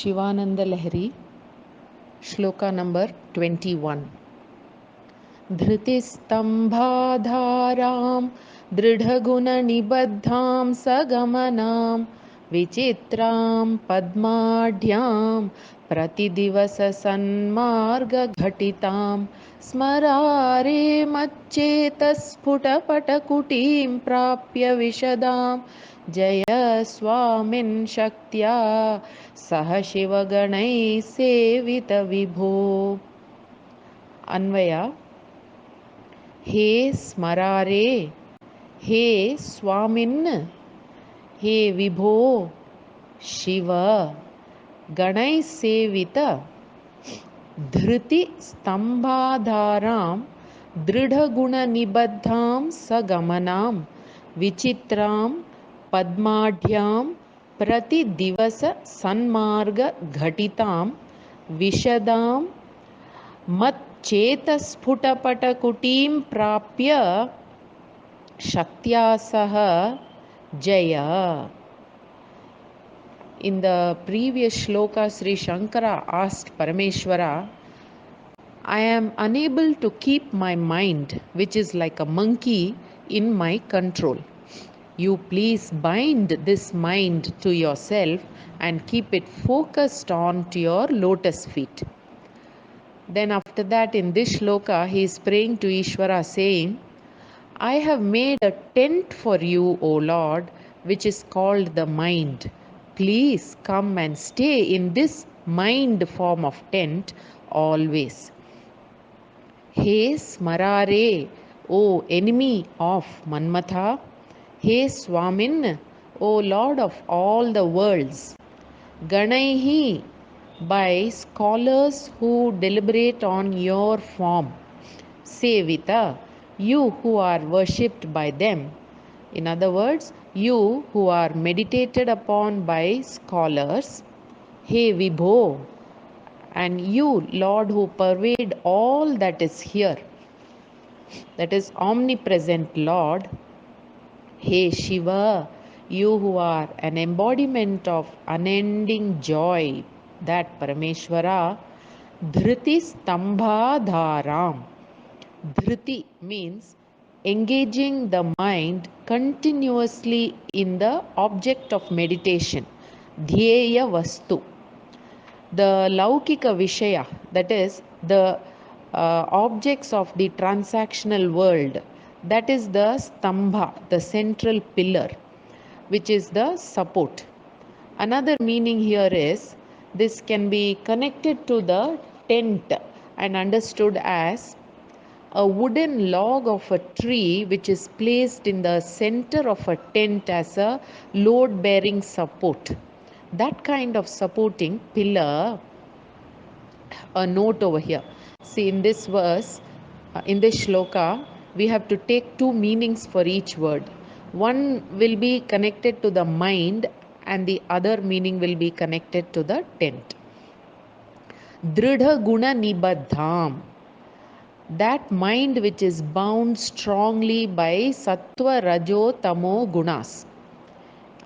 Shivananda Lahiri, Shloka number 21. धृतिस्तम्भाधारां दृढगुणनिबद्धां सगमनां विचित्रां पद्माढ्यां प्रतिदिवससन्मार्गघटितां स्मरारे मच्चेतस्फुटपटकुटीं प्राप्य विशदां जय स्वामिन् शक्त्या सह शिवगणैः सेवितविभो. अन्वय. हे स्मरारे, हे स्वामिन्, हे विभो शिव गणैः सेवित धृति स्तंभाधारां दृढगुणनिबद्धां सगमनां विचित्रां पद्माढ्यां प्रतिदिवस सन्मार्ग घटितां विशदां मच्चेतस्फुटपटकुटीं प्राप्य शक्त्या सह जय. In the previous shloka, Sri Shankara asked Parameshwara, I am unable to keep my mind, which is like a monkey, in my control. You please bind this mind to yourself and keep it focused on to your lotus feet. Then after that, in this shloka, he is praying to Ishvara saying, I have made a tent for you, O Lord, which is called the mind. Please come and stay in this mind form of tent always. He Smarare, O enemy of Manmatha. He Swamin, O Lord of all the worlds. Ganaihi, by scholars who deliberate on your form. Sevita, you who are worshipped by them. In other words, you who are meditated upon by scholars. Hey Vibho, and you, Lord, who pervade all that is here, that is omnipresent Lord. Hey Shiva, you who are an embodiment of unending joy, that Parameshwara. Dhriti Stambhadharam. Dhriti means engaging the mind continuously in the object of meditation, Dhyeya Vastu. The Laukika Vishaya, that is the objects of the transactional world, that is the Stambha, the central pillar, which is the support. Another meaning here is this can be connected to the tent and understood as a wooden log of a tree which is placed in the center of a tent as a load bearing support. That kind of supporting pillar. A note over here. See, in this verse, in this shloka, we have to take two meanings for each word. One will be connected to the mind and the other meaning will be connected to the tent. Dridha guna nibaddham, that mind which is bound strongly by sattva, rajo, tamo gunas.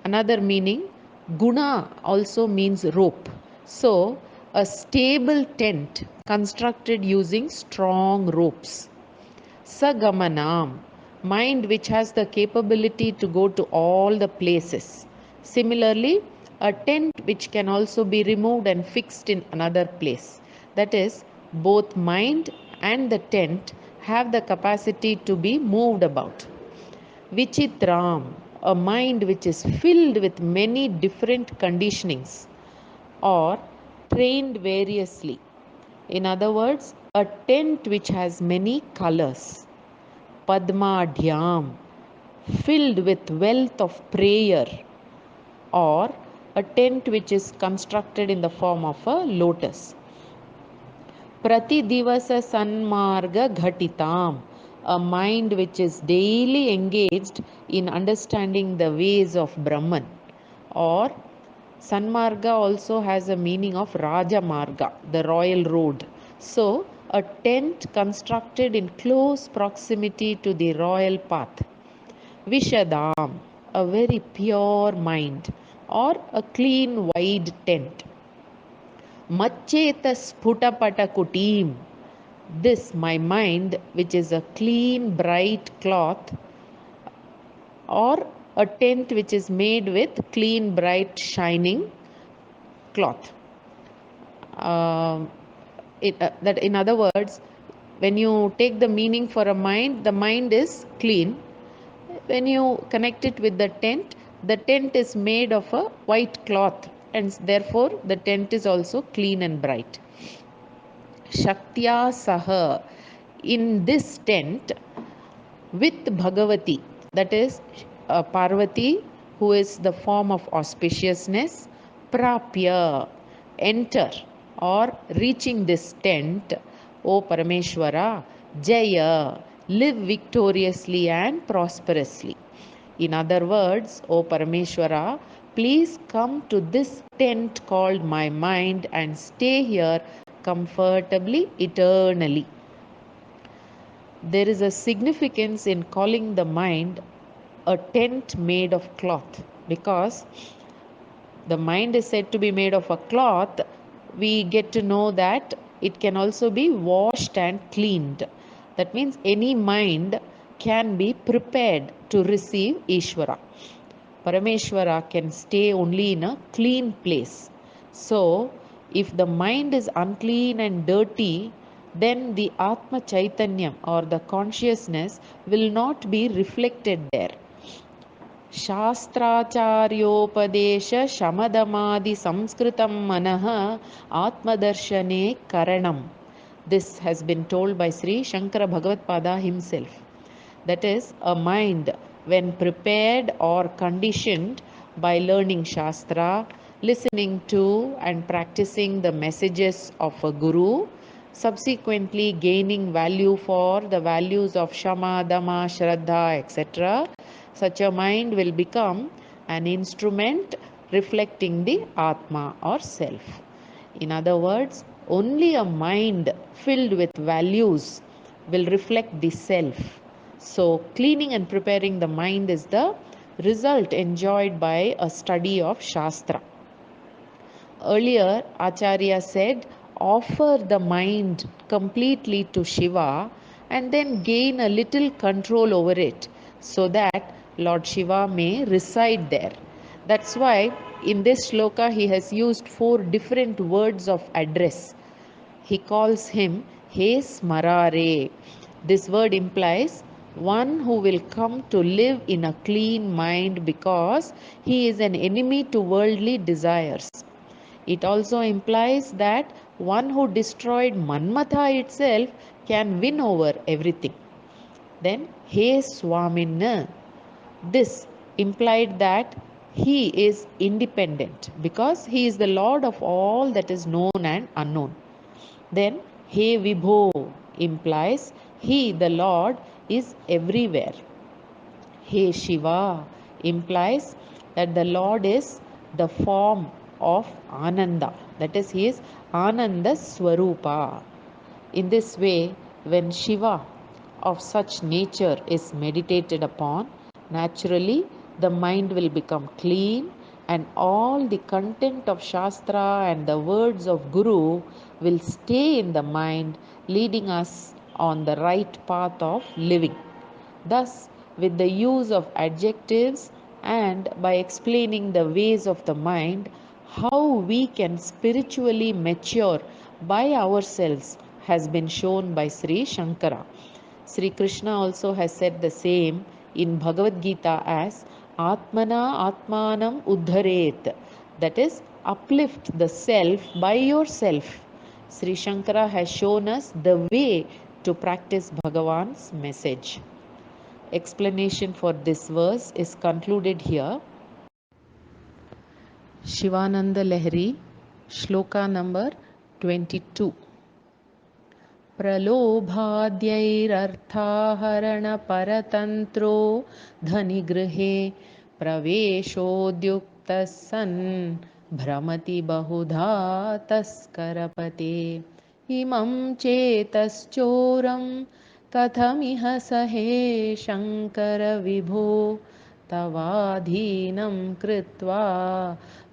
Another meaning, guna also means rope. So a stable tent constructed using strong ropes. Sagamanam, mind which has the capability to go to all the places. Similarly, a tent which can also be removed and fixed in another place. That is, both mind and the tent have the capacity to be moved about. Vichitram, a mind which is filled with many different conditionings or trained variously. In other words, a tent which has many colors. Padmadhyam, filled with wealth of prayer, or a tent which is constructed in the form of a lotus. Pratidivasa Sanmarga Ghatitam, a mind which is daily engaged in understanding the ways of Brahman. Or Sanmarga also has a meaning of Raja Marga, the royal road. So, a tent constructed in close proximity to the royal path. Vishadam, a very pure mind, or a clean, wide tent. Macchetasputapatakutim. This, my mind, which is a clean, bright cloth, or a tent which is made with clean, bright, shining cloth. That in other words, when you take the meaning for a mind, the mind is clean. When you connect it with the tent is made of a white cloth, and therefore the tent is also clean and bright. Shaktya Saha, in this tent, with Bhagavati, that is Parvati, who is the form of auspiciousness, Prapya, enter or reaching this tent, O Parameshwara, Jaya, live victoriously and prosperously. In other words, O Parameshwara, please come to this tent called my mind and stay here comfortably, eternally. There is a significance in calling the mind a tent made of cloth, because the mind is said to be made of a cloth. We get to know that it can also be washed and cleaned. That means any mind can be prepared to receive Ishvara. Parameshwara can stay only in a clean place. So, if the mind is unclean and dirty, then the Atma Chaitanyam or the consciousness will not be reflected there. शास्त्राचार्योपदेश शमदमादि संस्कृतं मनः आत्मदर्शने karanam. This has been told by Sri Shankara Bhagavatpada himself. That is, a mind, when prepared or conditioned by learning Shastra, listening to and practicing the messages of a Guru, subsequently gaining value for the values of Shama, Dama, Shraddha, etc., such a mind will become an instrument reflecting the Atma or Self. In other words, only a mind filled with values will reflect the Self. So, cleaning and preparing the mind is the result enjoyed by a study of Shastra. Earlier, Acharya said, offer the mind completely to Shiva and then gain a little control over it so that Lord Shiva may reside there. That's why in this shloka he has used 4 different words of address. He calls him He Smarare. This word implies one who will come to live in a clean mind because he is an enemy to worldly desires. It also implies that one who destroyed Manmatha itself can win over everything. Then, He Swamin. This implied that he is independent because he is the Lord of all that is known and unknown. Then, He Vibho implies he, the Lord, is everywhere. He Shiva implies that the Lord is the form of Ananda. That is, he is Ananda Swarupa. In this way, when Shiva of such nature is meditated upon, naturally the mind will become clean and all the content of Shastra and the words of Guru will stay in the mind, leading us on the right path of living. Thus, with the use of adjectives and by explaining the ways of the mind, how we can spiritually mature by ourselves has been shown by Sri Shankara. Sri Krishna also has said the same in Bhagavad Gita as Atmana Atmanam Uddharet, that is, uplift the self by yourself. Sri Shankara has shown us the way to practice Bhagavan's message. Explanation for this verse is concluded here. Shivananda Lahiri, Shloka number 22. प्रलोभाद्यैरर्थाहरणपरतन्त्रो धनिगृहे प्रवेशोद्युक्तः सन् भ्रमति बहुधा तस्करपते इमं चेतश्चोरं कथमिह सहे शङ्कर विभो तवाधीनं कृत्वा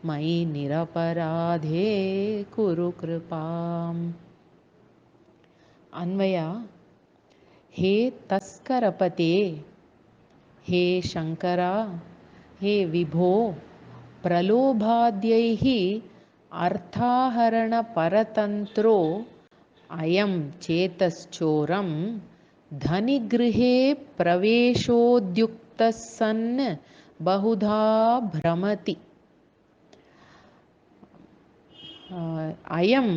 मयि निरपराधे कुरु कृपाम्. अन्वया. हे तस्करपते, हे शंकरा, हे विभो, प्रलोभाद्यैः अर्थाहरणपरतन्त्रो अयं चेतश्चोरं धनिगृहे प्रवेशोद्युक्तः सन् बहुधा भ्रमति. अयम्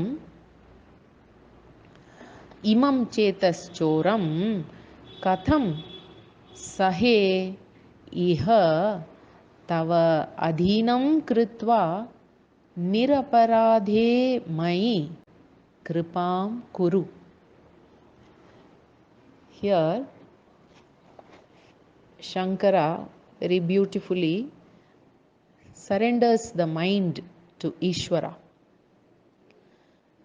इमं चेतश्चोरं कथं सहे इह तव अधीनं कृत्वा निरपराधे मयि कृपां कुरु. Here Shankara very beautifully surrenders the mind to Ishvara.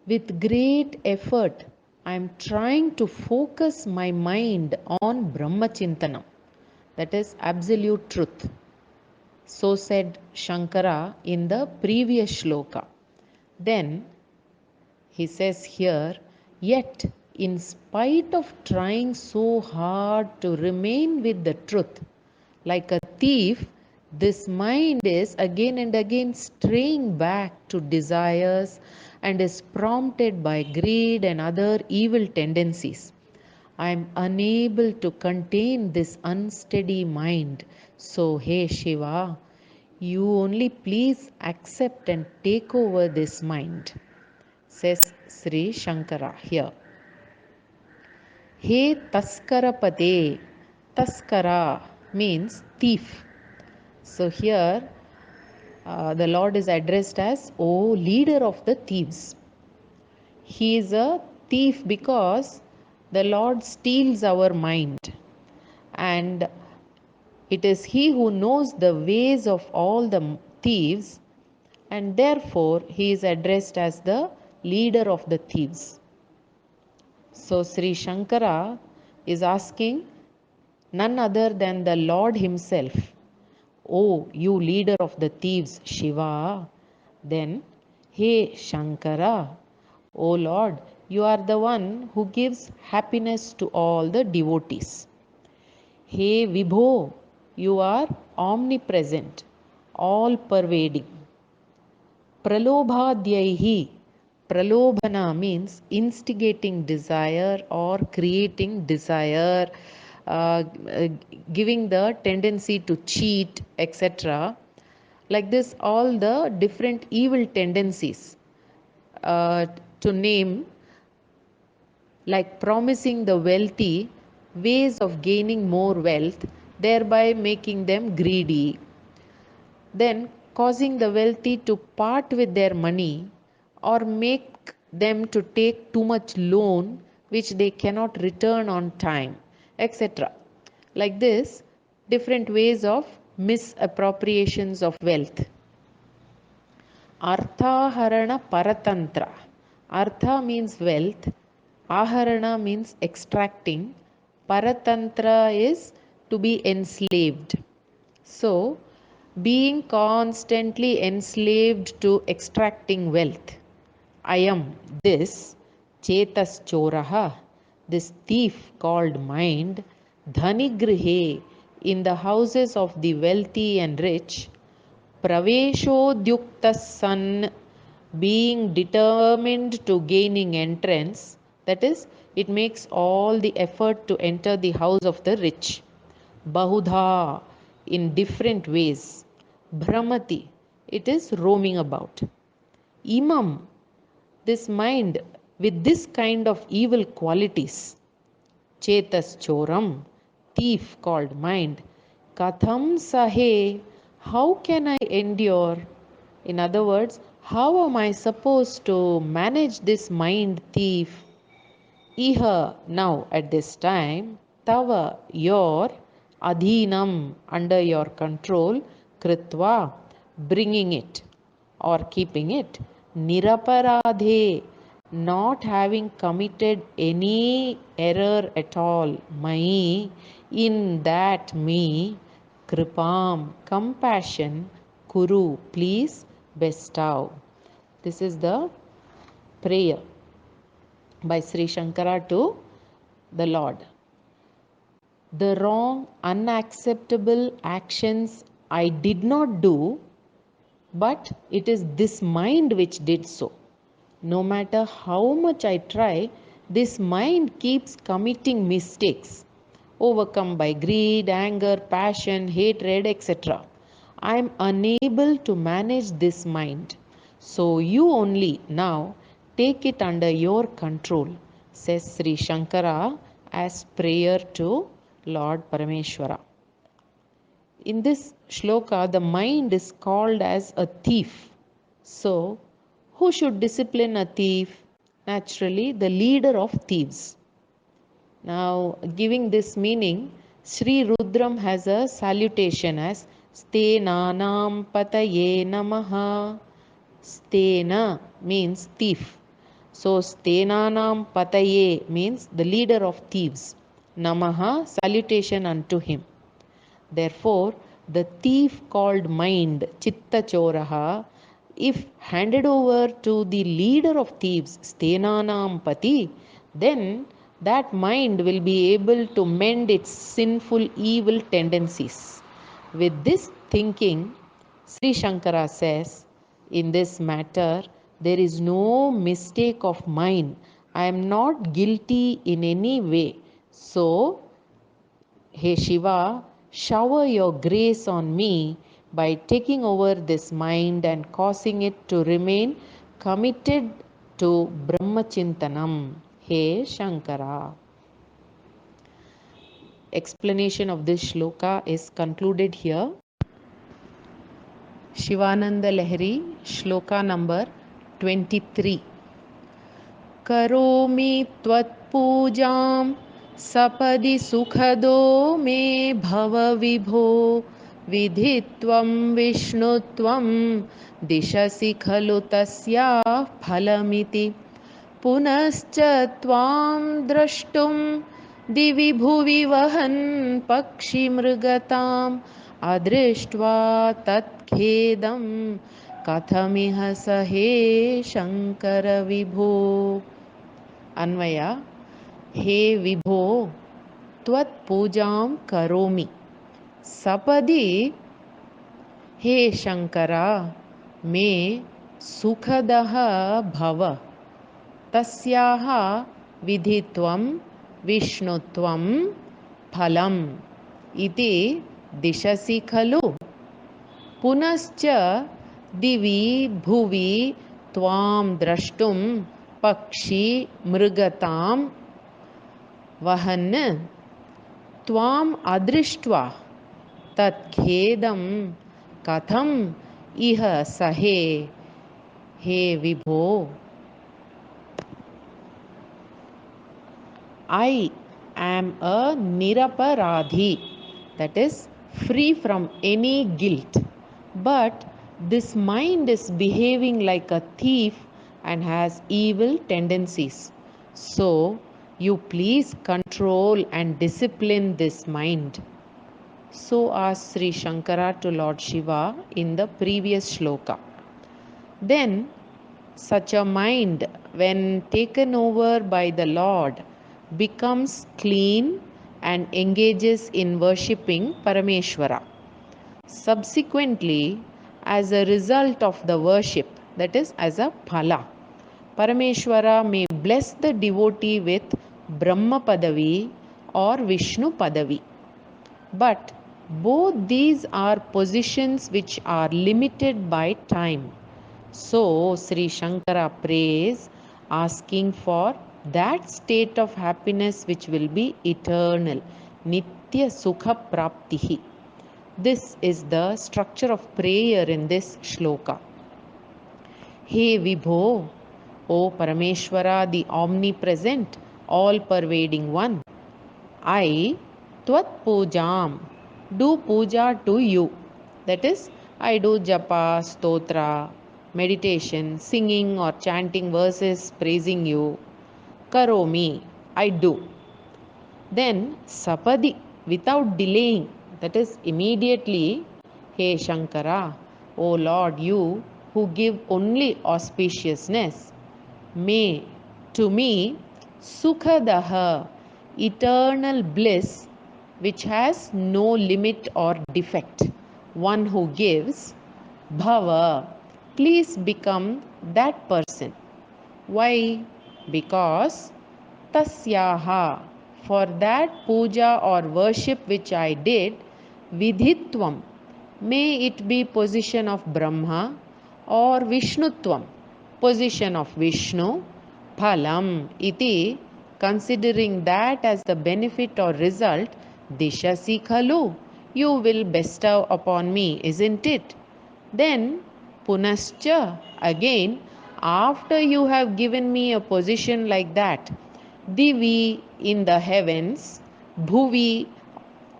With great effort, I am trying to focus my mind on Brahmachintanam, that is absolute truth. So said Shankara in the previous shloka. Then he says here, yet in spite of trying so hard to remain with the truth, like a thief, this mind is again and again straying back to desires and is prompted by greed and other evil tendencies. I am unable to contain this unsteady mind. So, hey Shiva, you only please accept and take over this mind, says Sri Shankara here. Hey Taskarapade. Taskara means thief. So here the Lord is addressed as, O leader of the thieves. He is a thief because the Lord steals our mind, and it is He who knows the ways of all the thieves, and therefore He is addressed as the leader of the thieves. So Sri Shankara is asking none other than the Lord Himself, O you leader of the thieves, Shiva. Then, Hey Shankara, O Lord, you are the one who gives happiness to all the devotees. Hey Vibho, you are omnipresent, all pervading. Pralobhadhyaihi. Pralobhana means instigating desire or creating desire, giving the tendency to cheat, etc. Like this, all the different evil tendencies to name, like promising the wealthy ways of gaining more wealth, thereby making them greedy, then causing the wealthy to part with their money or make them to take too much loan which they cannot return on time, etc. Like this, different ways of misappropriations of wealth. Arthaharana Paratantra. Artha means wealth, Aharana means extracting, Paratantra is to be enslaved. So, being constantly enslaved to extracting wealth. I am this Chetas Choraha, this thief called mind, Dhanigrihe, in the houses of the wealthy and rich, Praveshodyukta San, being determined to gaining entrance, that is, it makes all the effort to enter the house of the rich. Bahudha, in different ways. Brahmati, it is roaming about. Imam, this mind with this kind of evil qualities. Chetas Choram, thief called mind. Katham Sahe, how can I endure? In other words, how am I supposed to manage this mind thief? Iha, now at this time, Tava, your, Adhinam, under your control, Kritva, bringing it or keeping it, Niraparadhe, not having committed any error at all, Mai, in that me, Kripam, compassion, Kuru, please bestow. This is the prayer by Sri Shankara to the Lord. The wrong, unacceptable actions I did not do, but it is this mind which did so. No matter how much I try, this mind keeps committing mistakes, overcome by greed, anger, passion, hatred, etc. I am unable to manage this mind. So you only now take it under your control, says Sri Shankara as prayer to Lord Parameshwara. In this shloka, the mind is called as a thief. So, who should discipline a thief? Naturally, the leader of thieves. Now, giving this meaning, Sri Rudram has a salutation as Stenanam Pataye Namaha. Stena means thief. So, Stenanam Pataye means the leader of thieves. Namaha, salutation unto him. Therefore, the thief called mind, Chitta Choraha, if handed over to the leader of thieves, Stenanam Pati, then that mind will be able to mend its sinful, evil tendencies. With this thinking, Sri Shankara says, in this matter, there is no mistake of mine. I am not guilty in any way. So, Hey Shiva, shower your grace on me by taking over this mind and causing it to remain committed to Brahmachintanam. Hey Shankara. Explanation of this shloka is concluded here. Shivananda Lahiri, shloka number 23. करोमि त्वत्पूजां सपदि सुखदो मे भव विभो विधित्वं विष्णुत्वं दिशसि खलु तस्याः फलमिति पुनश्च त्वां द्रष्टुं दिवि भुवि वहन् पक्षिमृगताम् अदृष्ट्वा तत्खेदं कथमिह सहे शङ्कर विभो. अन्वय. हे विभो, त्वत्पूजां करोमि सपदि. हे शङ्करा, मे सुखदः भव. तस्याः विधित्वं विष्णुत्वं फलम् इति दिशसि खलु. पुनश्च दिवि भुवि त्वां द्रष्टुं पक्षी मृगतां वहन् त्वाम् अदृष्ट्वा तत्खेदं कथम् इह सहे. हे विभो, I am a niraparadhi, that is free from any guilt. But this mind is behaving like a thief and has evil tendencies. So, you please control and discipline this mind. So asked Sri Shankara to Lord Shiva in the previous shloka. Then, such a mind, when taken over by the Lord, becomes clean and engages in worshipping Parameshwara. Subsequently, as a result of the worship, that is, as a phala, Parameshwara may bless the devotee with Brahma Padavi or Vishnu Padavi. But both these are positions which are limited by time. So, Sri Shankara prays, asking for that state of happiness which will be eternal, Nitya Sukha Praptihi. This is the structure of prayer in this shloka. Hey Vibho, O Parameshwara, the omnipresent, all-pervading one, I, Tvat Pujam, do puja to you. That is, I do japa, stotra, meditation, singing or chanting verses praising you. Karomi, I do. Then sapadi, without delaying, that is immediately, Hey Shankara, O Lord, you who give only auspiciousness. May to me Sukhadaha, eternal bliss which has no limit or defect. One who gives Bhava, please become that person. Why? Because Tasyaha, for that puja or worship which I did, Vidhitvam, may it be position of Brahma or Vishnutvam, position of Vishnu, Phalam iti, considering that as the benefit or result, Dishasi khalu, you will bestow upon me, isn't it? Then, Punascha, again, after you have given me a position like that, Divi in the heavens, Bhuvi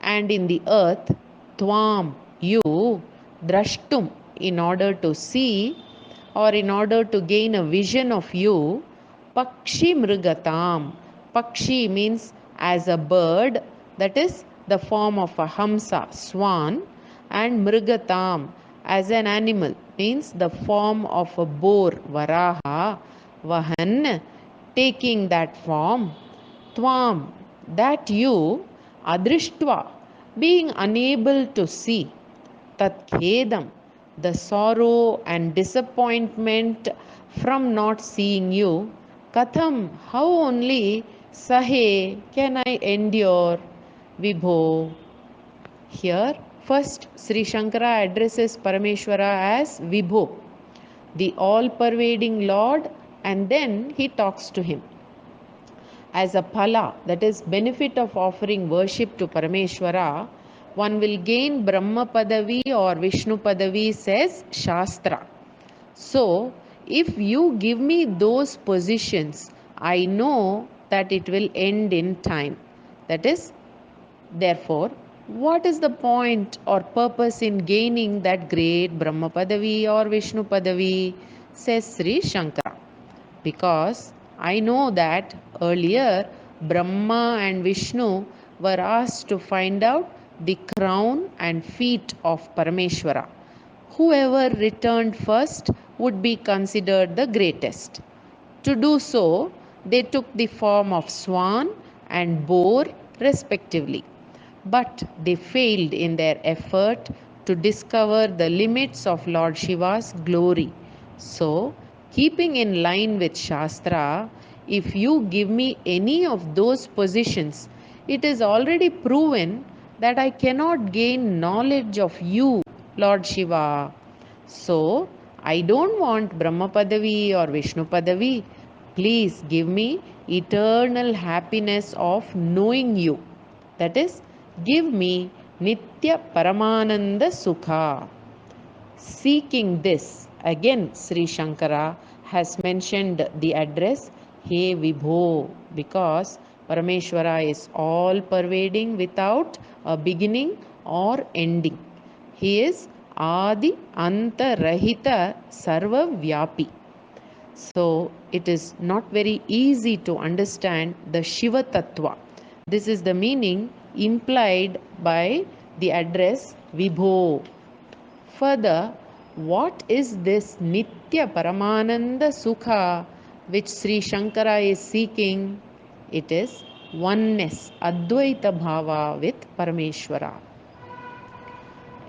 and in the earth, Tvam, you, Drashtum, in order to see or in order to gain a vision of you, Pakshi Mrigatam. Pakshi means as a bird, that is the form of a Hamsa, swan, and Mrigatam as an animal means the form of a boar, Varaha, Vahan, taking that form. Tvam, that you, Adrishtva, being unable to see, Tat Khedam, the sorrow and disappointment from not seeing you, Katham, how only Sahe can I endure, Vibho. Here, first Sri Shankara addresses Parameshwara as Vibho, the all-pervading Lord, and then he talks to him. As a phala, that is benefit of offering worship to Parameshwara, one will gain Brahma Padavi or Vishnu Padavi, says Shastra. So, if you give me those positions, I know that it will end in time. That is, therefore, what is the point or purpose in gaining that great Brahma Padavi or Vishnu Padavi, says Sri Shankara. Because I know that earlier Brahma and Vishnu were asked to find out the crown and feet of Parameshwara. Whoever returned first would be considered the greatest. To do so, they took the form of swan and boar respectively. But they failed in their effort to discover the limits of Lord Shiva's glory. So, keeping in line with Shastra, if you give me any of those positions, it is already proven that I cannot gain knowledge of you, Lord Shiva. So, I don't want Brahma Padavi or Vishnu Padavi. Please give me eternal happiness of knowing you. That is, give me Nitya Paramananda Sukha. Seeking this, again Sri Shankara has mentioned the address He Vibho, because Parameshwara is all pervading without a beginning or ending. He is Adi Anta Rahita Sarva Vyapi. So it is not very easy to understand the Shiva Tattva. This is the meaning implied by the address Vibho. Further, what is this Nitya Paramananda Sukha which Sri Shankara is seeking? It is oneness, Advaita Bhava with Parameshwara.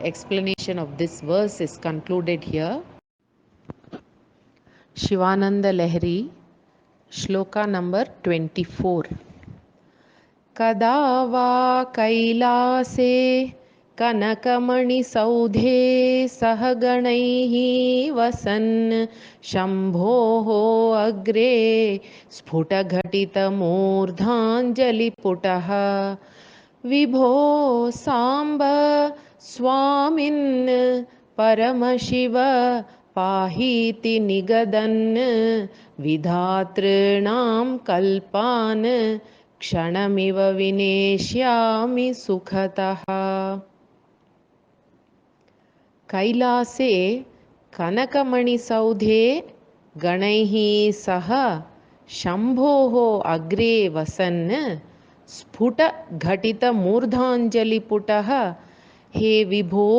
Explanation of this verse is concluded here. Shivananda Lahiri, Shloka number 24. कदा वा कैलासे कनकमणिसौधे सहगणैः वसन् शम्भोः अग्रे स्फुटघटितमूर्धाञ्जलिपुटः विभो साम्ब स्वामिन् परमशिव पाहीति निगदन् विधातॄणां कल्पान् क्षणमिव विनेष्यामि सुखतः. कैलासे कनकमणिसौधे गणैः सह शम्भोः अग्रे वसन् स्फुटघटितमूर्धाञ्जलिपुटः हे विभो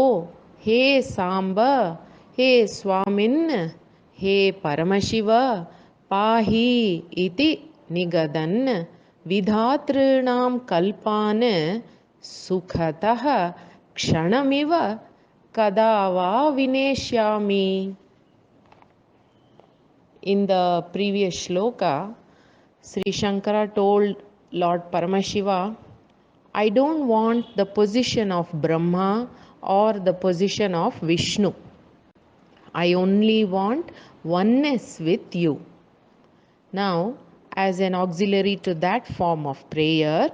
हे साम्ब हे स्वामिन्, हे परमशिव, पाहि इति निगदन् विधातॄणां कल्पान् सुखतः क्षणमिव kada va vineshyami. In the previous shloka, Sri Shankara told Lord Paramashiva, I don't want the position of Brahma or the position of Vishnu. I only want oneness with you. Now, as an auxiliary to that form of prayer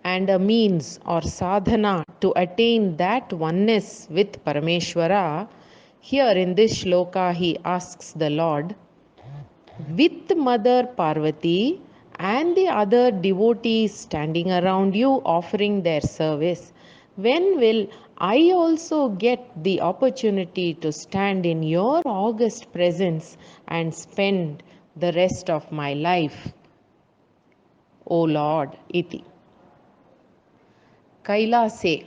and a means or sadhana to attain that oneness with Parameshwara, here in this shloka he asks the Lord, with Mother Parvati and the other devotees standing around you offering their service, when will I also get the opportunity to stand in your august presence and spend the rest of my life? O Lord, iti. Kailase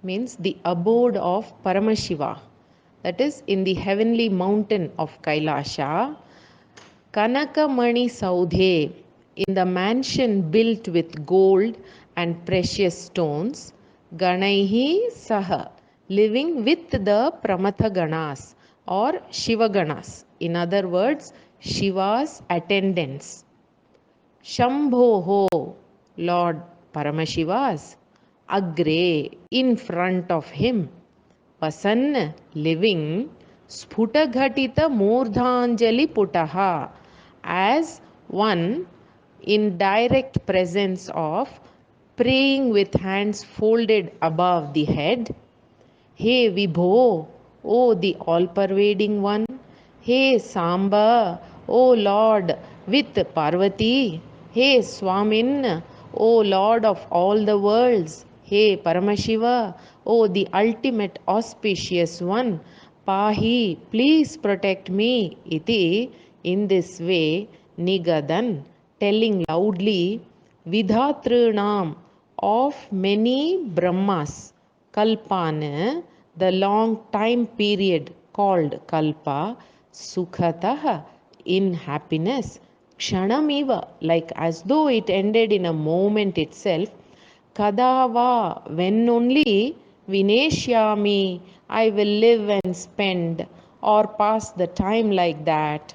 means the abode of Paramashiva, that is in the heavenly mountain of Kailasha. Kanakamani Saudhe, in the mansion built with gold and precious stones, Ganaihi Saha, living with the Pramatha Ganas or Shiva Ganas, in other words, Shiva's attendants. Shambhoho, Lord Paramashiva's, Agre, in front of him, Pasan, living, Sputaghatita Murdhanjali Putaha, as one in direct presence of praying with hands folded above the head. Hey Vibho, O the all-pervading one. Hey Samba, O Lord with Parvati. Hey Swamin, O Lord of all the worlds. Hey Paramashiva, O the ultimate auspicious one. Pahi, please protect me. Iti, in this way, Nigadan, telling loudly, Vidhatrunam, of many Brahmas, Kalpana, the long time period called Kalpa, Sukhatah, in happiness, Kshanamiva, like as though it ended in a moment itself, Kadava, when only, Vineshyami, I will live and spend or pass the time like that.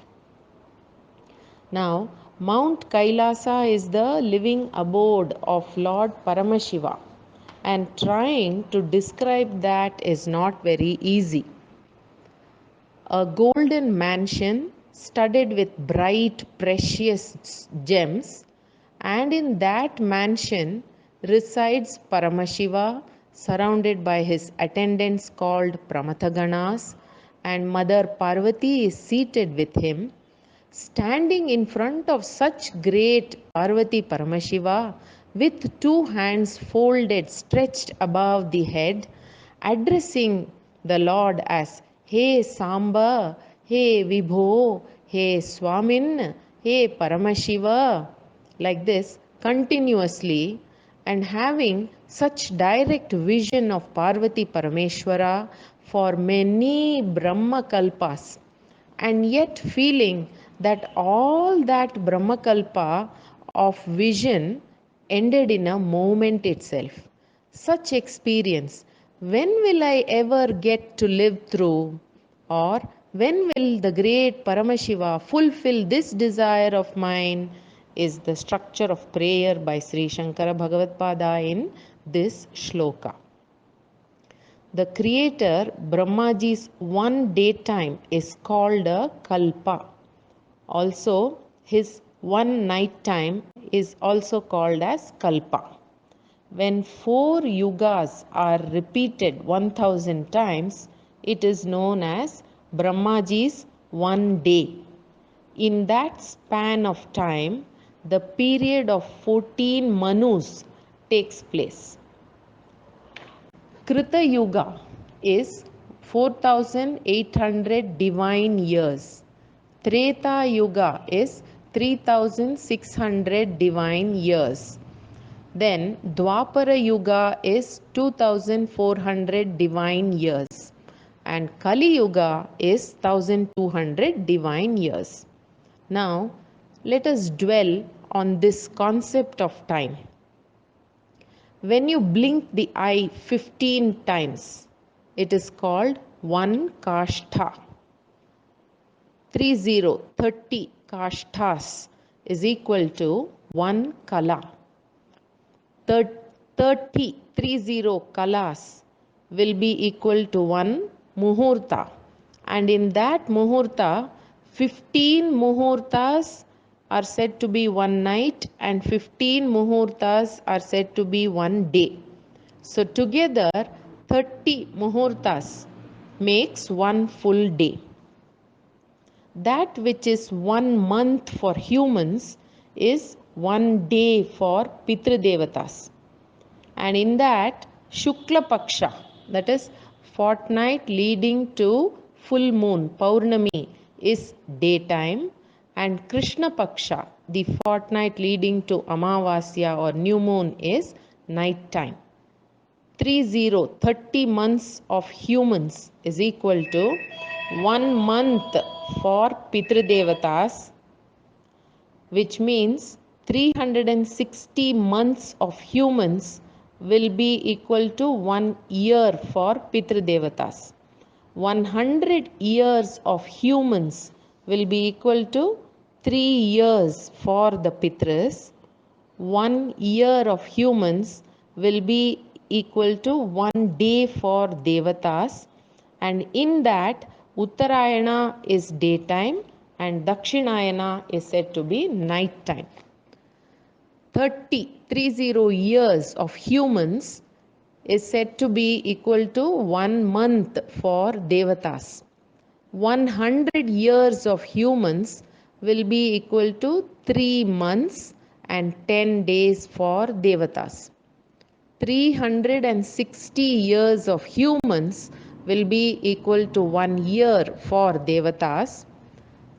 Now, Mount Kailasa is the living abode of Lord Paramashiva, and trying to describe that is not very easy. A golden mansion studded with bright, precious gems, and in that mansion resides Paramashiva, surrounded by his attendants called Pramathaganas, and Mother Parvati is seated with him. Standing in front of such great Parvati Paramashiva, with two hands folded stretched above the head, addressing the Lord as Hey Samba, Hey Vibho, Hey Swamin, Hey Paramashiva, like this continuously, and having such direct vision of Parvati Parameshwara for many Brahma Kalpas, and yet feeling that all that Brahmakalpa of vision ended in a moment itself. Such experience, when will I ever get to live through? Or when will the great Paramashiva fulfill this desire of mine? Is the structure of prayer by Sri Shankara Bhagavatpada in this shloka. The creator Brahmaji's one daytime is called a kalpa. Also, his one night time is also called as kalpa. When 4 yugas are repeated 1000 times, it is known as Brahmaji's one day. In that span of time, the period of 14 manus takes place. Krita Yuga is 4800 divine years. Treta Yuga is 3600 divine years. Then Dwapara Yuga is 2400 divine years. and Kali Yuga is 1200 divine years. Now, let us dwell on this concept of time. When you blink the eye 15 times, it is called one Kashtha. 30 Kashthas is equal to one Kala. 30 Kalas will be equal to one Muhurta. And in that Muhurta, 15 Muhurtas are said to be one night and 15 Muhurtas are said to be one day. So together 30 Muhurtas makes one full day. That which is 1 month for humans is 1 day for Pitrudevatas. And in that, Shukla Paksha, that is fortnight leading to full moon, Paurnami, is daytime, and Krishna Paksha, the fortnight leading to Amavasya or new moon, is night time. 30 months of humans is equal to 1 month for Pitrudevatas, which means 360 months of humans will be equal to 1 year for Pitrudevatas. 100 years of humans will be equal to 3 years for the Pitras. 1 year of humans will be equal to 1 day for Devatas, and in that Uttarayana is daytime and Dakshinayana is said to be night time. 30 years of humans is said to be equal to 1 month for Devatas. 100 years of humans will be equal to 3 months and 10 days for Devatas. 360 years of humans will be equal to 1 year for Devatas.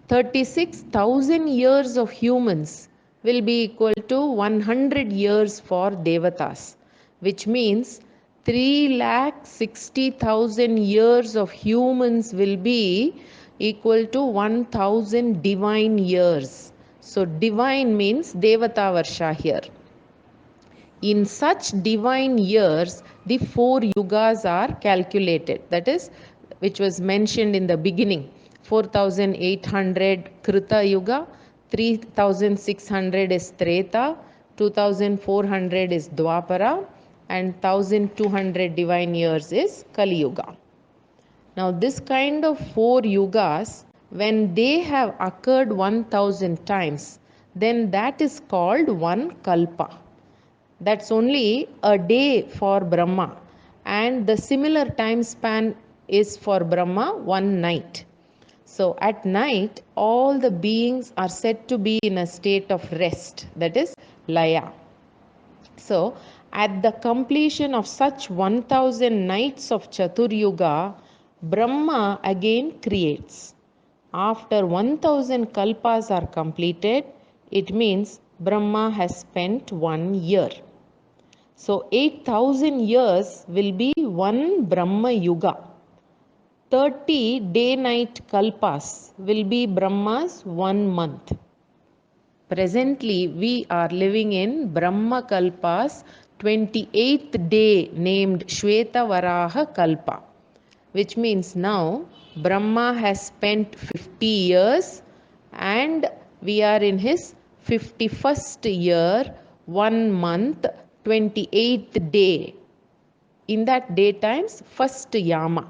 36,000 years of humans will be equal to 100 years for Devatas, which means 360,000 years of humans will be equal to 1,000 divine years. So divine means Devata Varsha here. In such divine years, the 4 yugas are calculated. That is, which was mentioned in the beginning. 4,800 Krita Yuga, 3,600 is Treta, 2,400 is Dwapara, and 1,200 divine years is Kali Yuga. Now this kind of 4 yugas, when they have occurred 1,000 times, then that is called one Kalpa. That's only a day for Brahma, and the similar time span is for Brahma 1 night. So at night, all the beings are said to be in a state of rest, that is Laya. So at the completion of such 1,000 nights of Chaturyuga, Brahma again creates. After 1,000 kalpas are completed, it means Brahma has spent 1 year. So 8,000 years will be one Brahma Yuga. 30 day-night kalpas will be Brahma's 1 month. Presently, we are living in Brahma Kalpa's 28th day named Shweta Varaha Kalpa, which means now Brahma has spent 50 years and we are in his 51st year, 1 month, 28th day. In that day times, first Yama.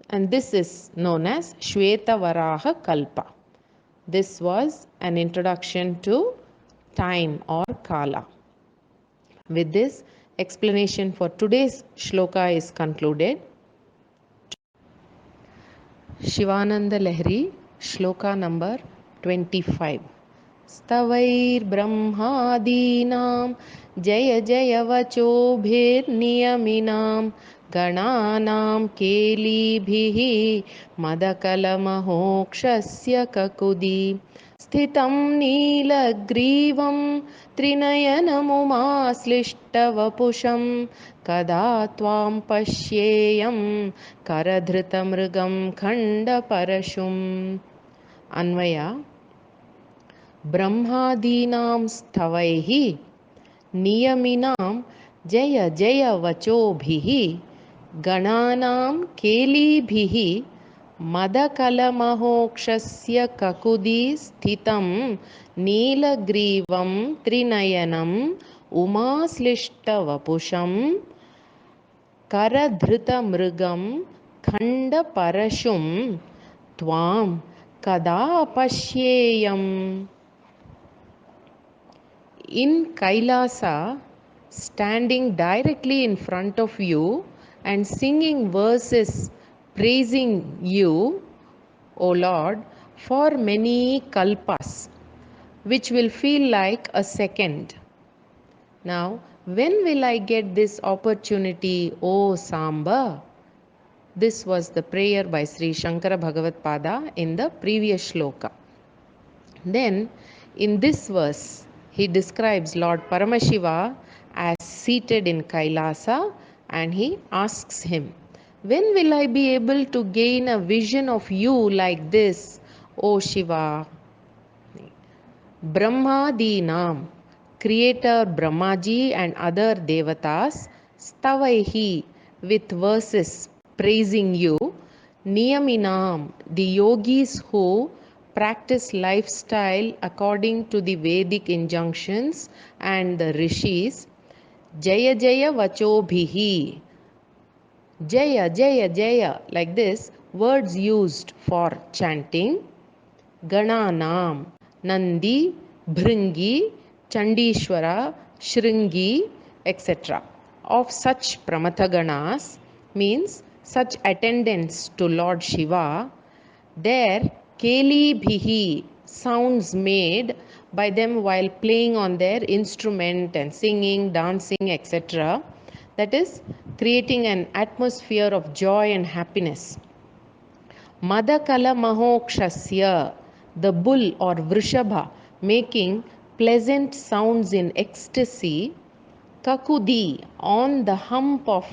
And this is known as Shweta Varaha Kalpa. This was an introduction to time or Kala. With this, explanation for today's shloka is concluded. Shivananda Lahiri, shloka number 25. स्तवैर्ब्रह्मादीनां जय जय वचोभिर्नियमिनां गणानां केलिभिः मदकलमहोक्षस्य ककुदी स्थितं नीलग्रीवं त्रिनयनमुमाश्लिष्टवपुषं कदा त्वां पश्येयं करधृतमृगं खण्डपरशुम्. अन्वय. ब्रह्मादीनां स्तवैः नियमिनां जय जय वचोभिः गणानां केलीभिः मदकलमहोक्षस्य ककुदी स्थितं नीलग्रीवं त्रिनयनम् उमाश्लिष्टवपुषं करधृतमृगं खण्डपरशुं त्वां कदा पश्येयम्. In Kailasa, standing directly in front of you and singing verses praising you, O Lord, for many kalpas, which will feel like a second. Now, when will I get this opportunity, O Samba? This was the prayer by Sri Shankara Bhagavad Pada in the previous shloka. Then, in this verse, he describes Lord Paramashiva as seated in Kailasa, and he asks him, when will I be able to gain a vision of you like this, O Shiva? Brahmadinam, creator Brahmaji and other devatas, stavaihi, with verses praising you, niyaminam, the yogis who practice lifestyle according to the Vedic injunctions, and the rishis, jaya jaya vachobhihi, jaya jaya jaya, like this, words used for chanting, gananam, Nandi, Bhringi, Chandishwara, Shringi, etc. of such Pramathaganas, means such attendants to Lord Shiva, their Keli Bhihi, sounds made by them while playing on their instrument and singing, dancing, etc. That is creating an atmosphere of joy and happiness. Madakala Mahokshasya, the bull or Vrishabha, making pleasant sounds in ecstasy, Kakudi, on the hump of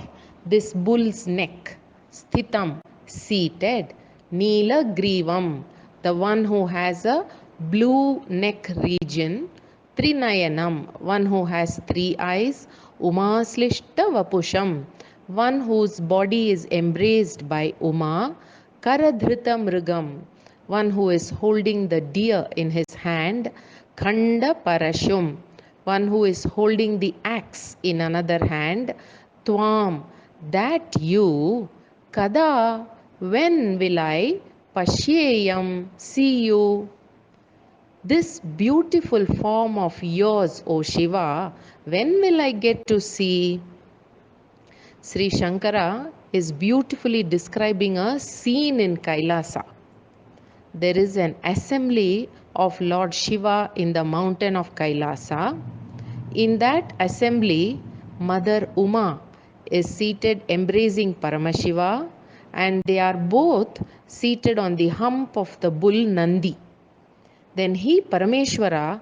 this bull's neck, Sthitam, seated, Neela Grivam, the one who has a blue neck region, Trinayanam, one who has 3 eyes, Umaslishta Vapusham, one whose body is embraced by Uma, Karadhrita Mrigam, one who is holding the deer in his hand, Khanda Parashum, one who is holding the axe in another hand, Tvam, that you, Kada, when will I, Pashyeyam, see you. This beautiful form of yours, O Shiva, when will I get to see? Sri Shankara is beautifully describing a scene in Kailasa. There is an assembly of Lord Shiva in the mountain of Kailasa. In that assembly, Mother Uma is seated embracing Paramashiva, and they are both seated on the hump of the bull Nandi. Then he, Parameshwara,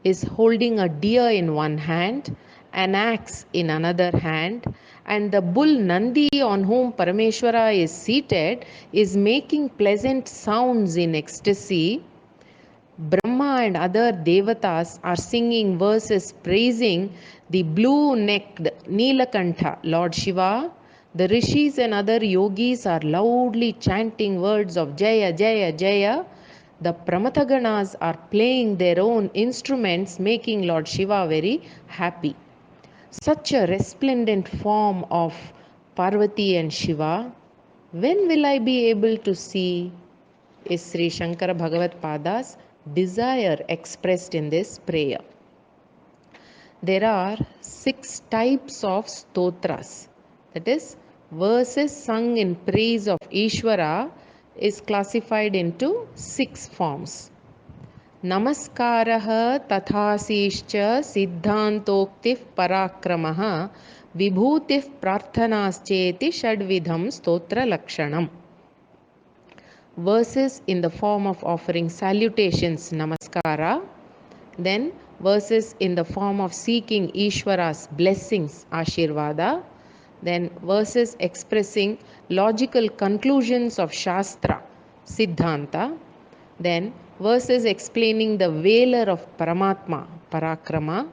is holding a deer in one hand, an axe in another hand, and the bull Nandi on whom Parameshwara is seated is making pleasant sounds in ecstasy. Brahma and other devatas are singing verses praising the blue-necked Neelakantha, Lord Shiva. The rishis and other yogis are loudly chanting words of Jaya, Jaya, Jaya. The Pramathaganas are playing their own instruments, making Lord Shiva very happy. Such a resplendent form of Parvati and Shiva, when will I be able to see? Is Sri Shankara Bhagavad Pada's desire expressed in this prayer. There are 6 types of stotras, that is, verses sung in praise of Ishvara is classified into 6 forms. Namaskaraha tathasischa siddhantoktif parakramaha vibhutif prarthanascheti shadvidham stotra lakshanam. verses in the form of offering salutations, namaskara, then verses in the form of seeking Ishvara's blessings, Ashirvada, then verses expressing logical conclusions of Shastra, Siddhanta, then verses explaining the valor of Paramatma, Parakrama,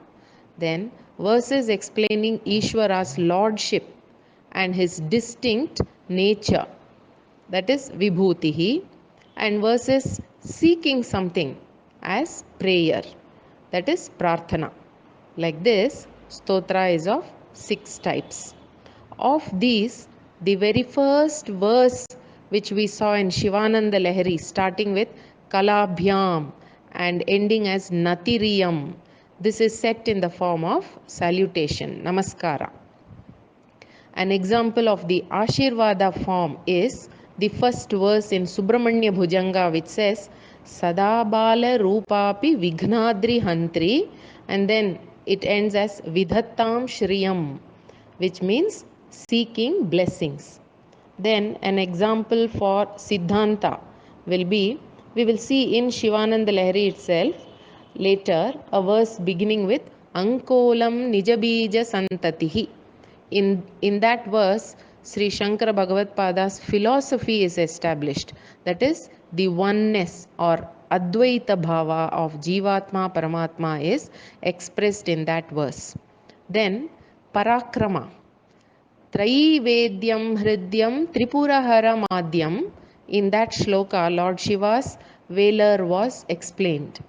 then verses explaining Ishvara's lordship and his distinct nature, that is Vibhutihi, and verses seeking something as prayer, that is Prarthana. Like this, Stotra is of 6 types. Of these, the very first verse which we saw in Shivananda Lahari, starting with Kalabhyam and ending as Natiriyam, this is set in the form of salutation, Namaskara. An example of the Ashirvada form is the first verse in Subramanya Bhujanga, which says Sadabala Rupapi Vignadri Hantri, and then it ends as Vidhattam Shriyam, which means seeking blessings. Then an example for Siddhanta will be, we will see in Shivananda Lahari itself later a verse beginning with Ankolam Nijabija Santatihi. In that verse, Sri Shankara Bhagavad Pada's philosophy is established. That is, the oneness or Advaita Bhava of Jivatma Paramatma is expressed in that verse. Then, Parakrama. Traivedyam Hridyam Tripurahara Madhyam. In that shloka, Lord Shiva's valor was explained.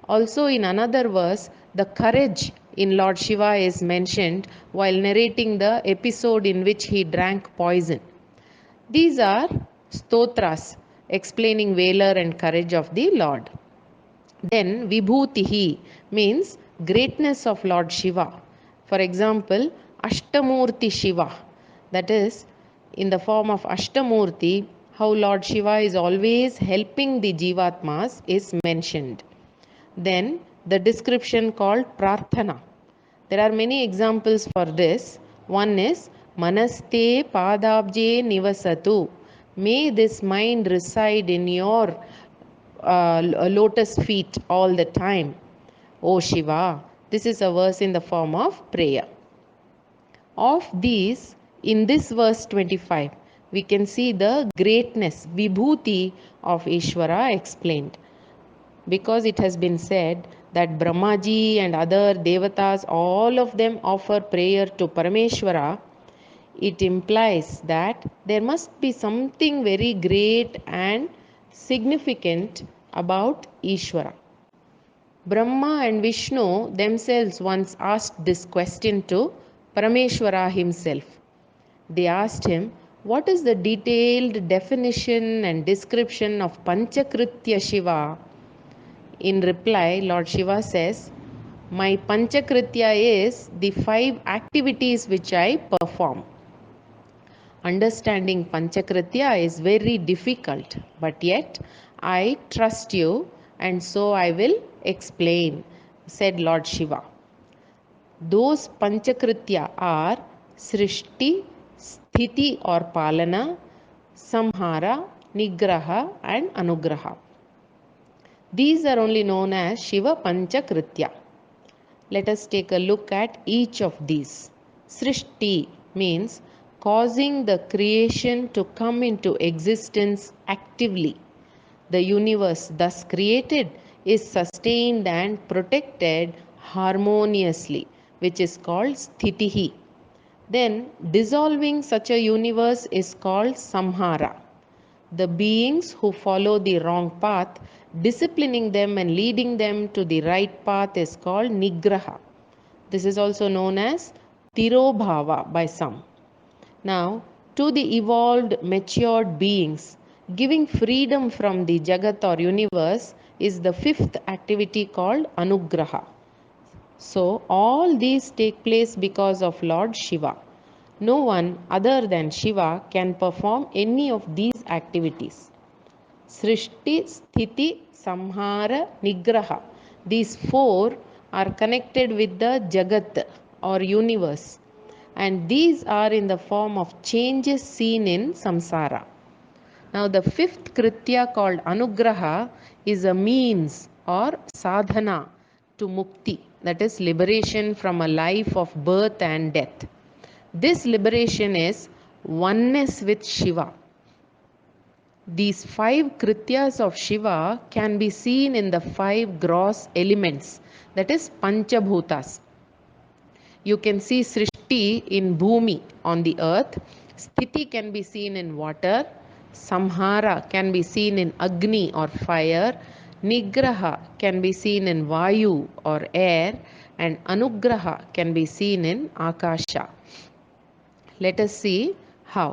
Also, in another verse, the courage in Lord Shiva is mentioned while narrating the episode in which he drank poison. These are stotras explaining valor and courage of the Lord. Then Vibhutihi means greatness of Lord Shiva. For example, Ashtamurti Shiva, that is, in the form of Ashtamurti, how Lord Shiva is always helping the Jivatmas is mentioned. Then the description called Prarthana. There are many examples for this. One is Manaste Padabje Nivasatu. May this mind reside in your lotus feet all the time, O Shiva. This is a verse in the form of prayer. Of these, in this verse 25, we can see the greatness, Vibhuti of Ishvara explained. Because it has been said that Brahmaji and other devatas, all of them offer prayer to Parameshwara, it implies that there must be something very great and significant about Ishvara. Brahma and Vishnu themselves once asked this question to Parameshwara himself. They asked him, what is the detailed definition and description of Panchakritya Shiva? In reply, Lord Shiva says, my Panchakritya is the 5 activities which I perform. Understanding Panchakritya is very difficult, but yet I trust you and so I will explain, said Lord Shiva. Those Panchakritya are Srishti, Sthiti or Palana, Samhara, Nigraha and Anugraha. These are only known as Shiva Panchakritya. Let us take a look at each of these. Srishti means causing the creation to come into existence actively. The universe thus created is sustained and protected harmoniously, which is called Sthitihi. Then dissolving such a universe is called Samhara. The beings who follow the wrong path, disciplining them and leading them to the right path is called Nigraha. This is also known as Tirobhava by some. Now, to the evolved, matured beings, giving freedom from the Jagat or universe is the 5th activity called Anugraha. So, all these take place because of Lord Shiva. No one other than Shiva can perform any of these activities. Srishti, Sthiti, Samhara, Nigraha. These 4 are connected with the Jagat or universe, and these are in the form of changes seen in samsara. Now the fifth kritya called anugraha is a means or sadhana to mukti, that is liberation from a life of birth and death. This liberation is oneness with Shiva. These five krityas of Shiva can be seen in the five gross elements, that is Panchabhutas. You can see Srishti in Bhumi on the earth, Sthiti can be seen in water, Samhara can be seen in Agni or fire, Nigraha can be seen in Vayu or air, and Anugraha can be seen in Akasha. Let us see how.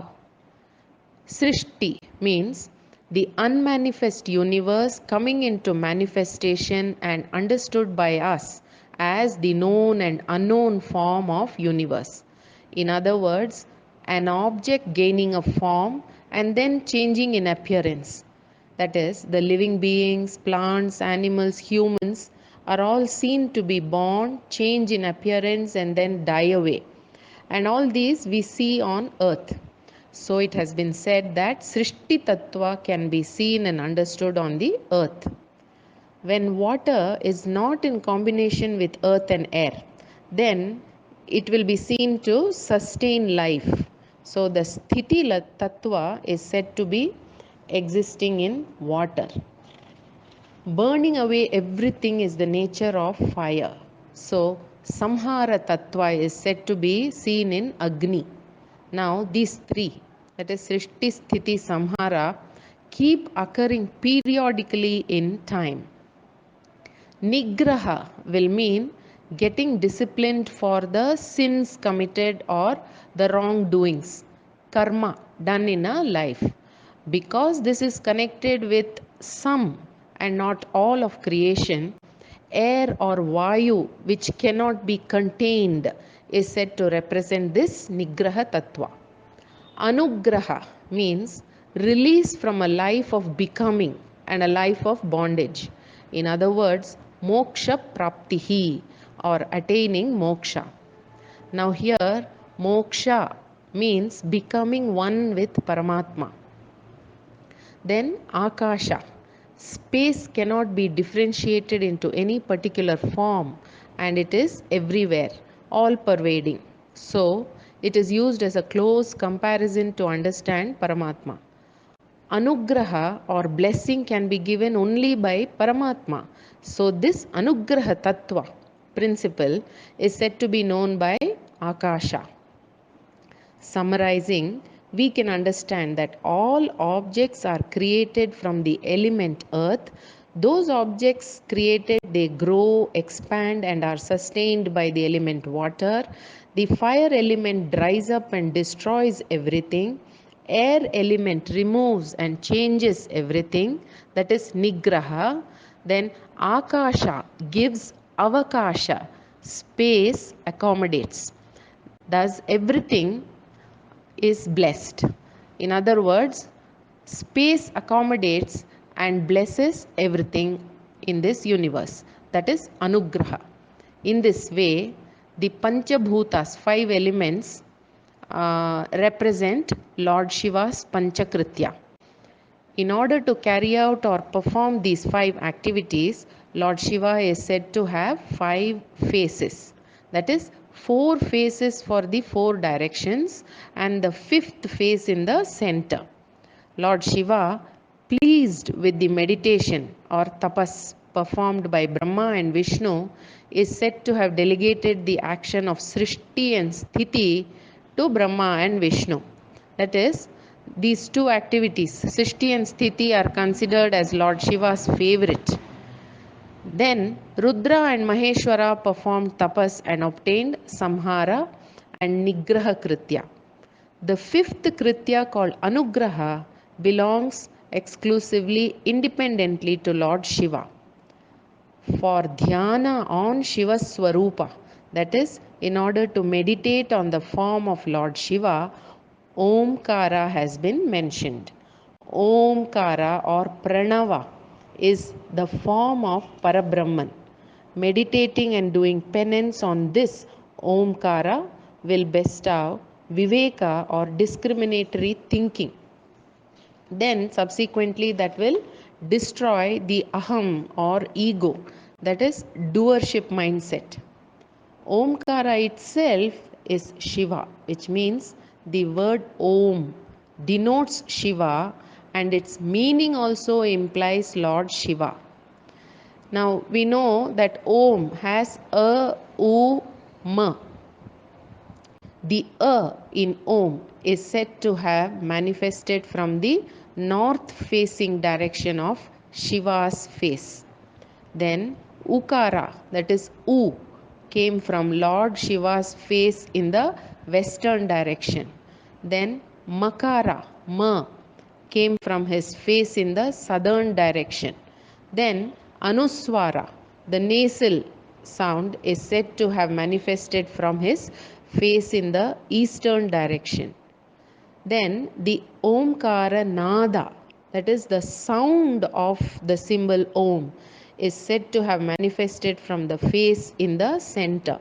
Srishti means the unmanifest universe coming into manifestation and understood by us as the known and unknown form of universe. In other words, an object gaining a form and then changing in appearance. That is, the living beings, plants, animals, humans are all seen to be born, change in appearance, and then die away. And all these we see on earth. So it has been said that Srishti Tattva can be seen and understood on the earth. When water is not in combination with earth and air, then it will be seen to sustain life. So the Sthiti Tattva is said to be existing in water. Burning away everything is the nature of fire. So Samhara Tattva is said to be seen in Agni. Now these three, that is Srishti, Sthiti, Samhara, keep occurring periodically in time. Nigraha will mean getting disciplined for the sins committed or the wrongdoings, karma done in a life. Because this is connected with some and not all of creation, air or vayu, which cannot be contained, is said to represent this Nigraha Tattva. Anugraha means release from a life of becoming and a life of bondage. In other words, moksha praptihi or attaining moksha. Now here, moksha means becoming one with Paramatma. Then Akasha. Space cannot be differentiated into any particular form and it is everywhere, all pervading. So, it is used as a close comparison to understand Paramatma. Anugraha or blessing can be given only by Paramatma. So, this Anugraha Tattva principle is said to be known by Akasha. Summarizing, we can understand that all objects are created from the element earth. Those objects created, they grow, expand and are sustained by the element water. The fire element dries up and destroys everything. Air element removes and changes everything. That is Nigraha. Then Akasha gives Avakasha. Space accommodates. Thus everything is blessed. In other words, space accommodates and blesses everything in this universe. That is Anugraha. In this way, the Panchabhutas, five elements, represent Lord Shiva's Panchakritya. In order to carry out or perform these five activities, Lord Shiva is said to have five faces. That is, four faces for the four directions and the fifth face in the center. Lord Shiva, pleased with the meditation or tapas performed by Brahma and Vishnu, is said to have delegated the action of Srishti and Sthiti to Brahma and Vishnu. That is, these two activities, Srishti and Sthiti, are considered as Lord Shiva's favorite. Then Rudra and Maheshwara performed tapas and obtained Samhara and Nigraha Kritya. The fifth Kritya called Anugraha belongs exclusively independently to Lord Shiva. For dhyana on Shiva Swarupa, that is, in order to meditate on the form of Lord Shiva, Omkara has been mentioned. Omkara or Pranava is the form of Parabrahman. Meditating and doing penance on this Omkara will bestow Viveka or discriminatory thinking. Then subsequently that will destroy the aham or ego, that is doership mindset. Omkara itself is Shiva, which means the word Om denotes Shiva and its meaning also implies Lord Shiva. Now we know that Om has a, U, Ma. The A in Om is said to have manifested from the north facing direction of Shiva's face. Then Ukara, that is U, came from Lord Shiva's face in the western direction. Then Makara, Ma, came from his face in the southern direction. Then Anuswara, the nasal sound, is said to have manifested from his face in the eastern direction. Then the Omkara Nada, that is the sound of the symbol Om, is said to have manifested from the face in the center.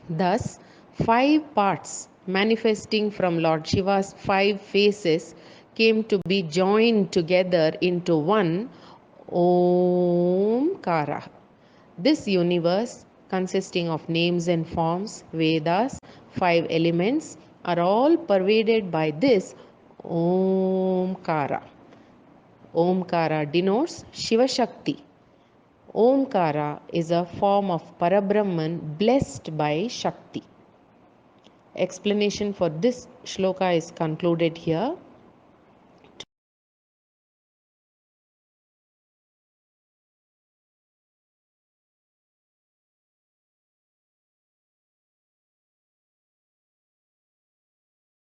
Thus, 5 parts manifesting from Lord Shiva's 5 faces came to be joined together into one Omkara. This universe, consisting of names and forms, Vedas, 5 elements, are all pervaded by this Omkara. Omkara denotes Shiva Shakti. Omkara is a form of Parabrahman blessed by Shakti. Explanation for this shloka is concluded here.